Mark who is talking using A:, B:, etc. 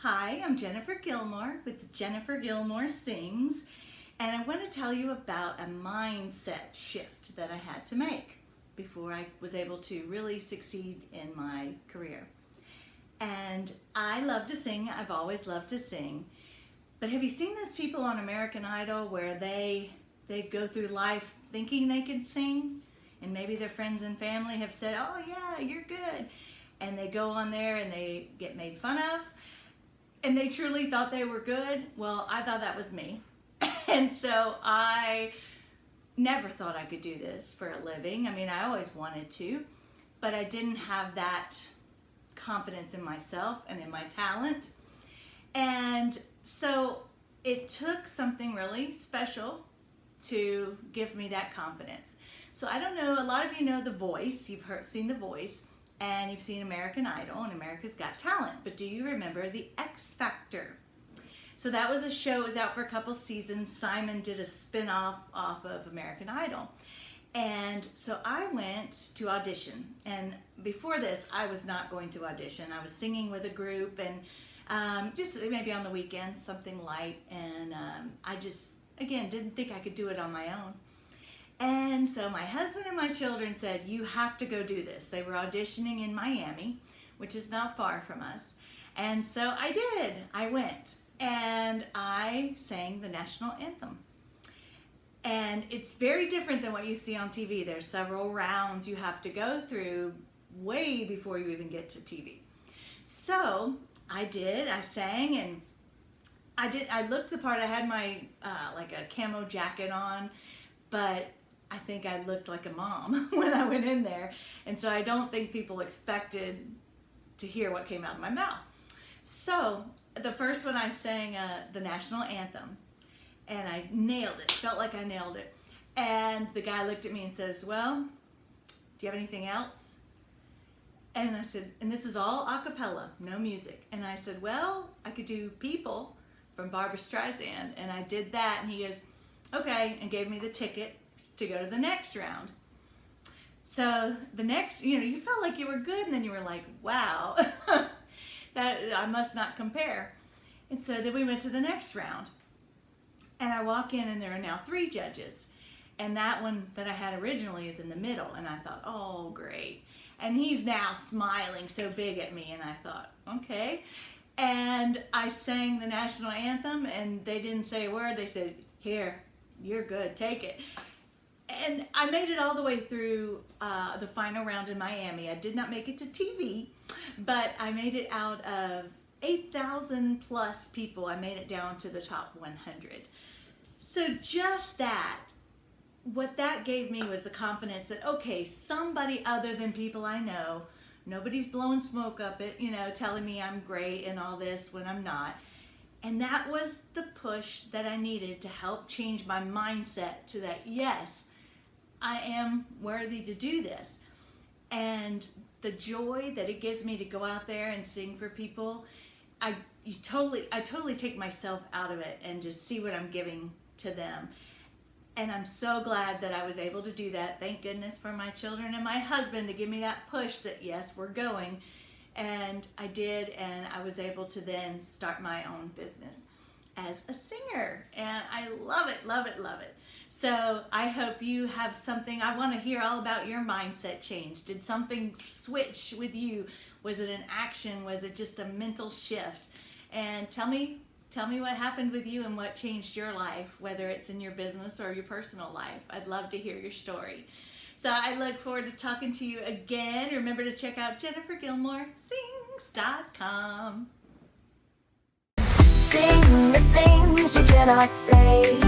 A: Hi, I'm Jennifer Gilmore with Jennifer Gilmore Sings, and I want to tell you about a mindset shift that I had to make before I was able to really succeed in my career. And I love to sing. I've always loved to sing. But have you seen those people on American Idol where they go through life thinking they can sing, and maybe their friends and family have said, "Oh yeah, you're good," and they go on there and they get made fun of, and they truly thought they were good? Well, I thought that was me. And so I never thought I could do this for a living. I mean, I always wanted to, but I didn't have that confidence in myself and in my talent. And so it took something really special to give me that confidence. So I don't know, a lot of you know The Voice. You've seen The Voice, and you've seen American Idol and America's Got Talent. But do you remember the X Factor? So that was a show, it was out for a couple seasons. Simon did a spin-off off of American Idol. And so I went to audition. And before this, I was not going to audition. I was singing with a group, and just maybe on the weekends, something light. And I just, again, didn't think I could do it on my own. And so my husband and my children said, "You have to go do this." They were auditioning in Miami, which is not far from us. And so I did. I went and I sang the national anthem. And it's very different than what you see on TV. There's several rounds you have to go through way before you even get to TV. So I did. I sang, and I looked the part. I had my like a camo jacket on, but I think I looked like a mom when I went in there. And so I don't think people expected to hear what came out of my mouth. So the first one I sang the national anthem, and I nailed it. Felt like I nailed it. And the guy looked at me and says, "Well, do you have anything else?" And I said, and this is all a cappella, no music. And I said, "Well, I could do People from Barbra Streisand." And I did that, and he goes, "Okay," and gave me the ticket to go to the next round. So the next, you felt like you were good, and then you were like, wow, that I must not compare. And so then we went to the next round, and I walk in, and there are now 3 judges. And that one that I had originally is in the middle, and I thought, oh, great. And he's now smiling so big at me, and I thought, okay. And I sang the national anthem, and they didn't say a word. They said, "Here, you're good, take it." And I made it all the way through the final round in Miami. I did not make it to TV, but I made it out of 8,000 plus people. I made it down to the top 100. So just that, what that gave me was the confidence that, okay, somebody other than people I know, nobody's blowing smoke up it, telling me I'm great and all this when I'm not. And that was the push that I needed to help change my mindset to that, yes, I am worthy to do this. And the joy that it gives me to go out there and sing for people, I totally take myself out of it and just see what I'm giving to them. And I'm so glad that I was able to do that. Thank goodness for my children and my husband to give me that push that, yes, we're going. And I did, and I was able to then start my own business as a singer. And I love it, love it, love it. So I hope you have something. I want to hear all about your mindset change. Did something switch with you? Was it an action? Was it just a mental shift? And tell me what happened with you and what changed your life, whether it's in your business or your personal life. I'd love to hear your story. So I look forward to talking to you again. Remember to check out JenniferGilmoreSings.com.
B: Sing the things you cannot say.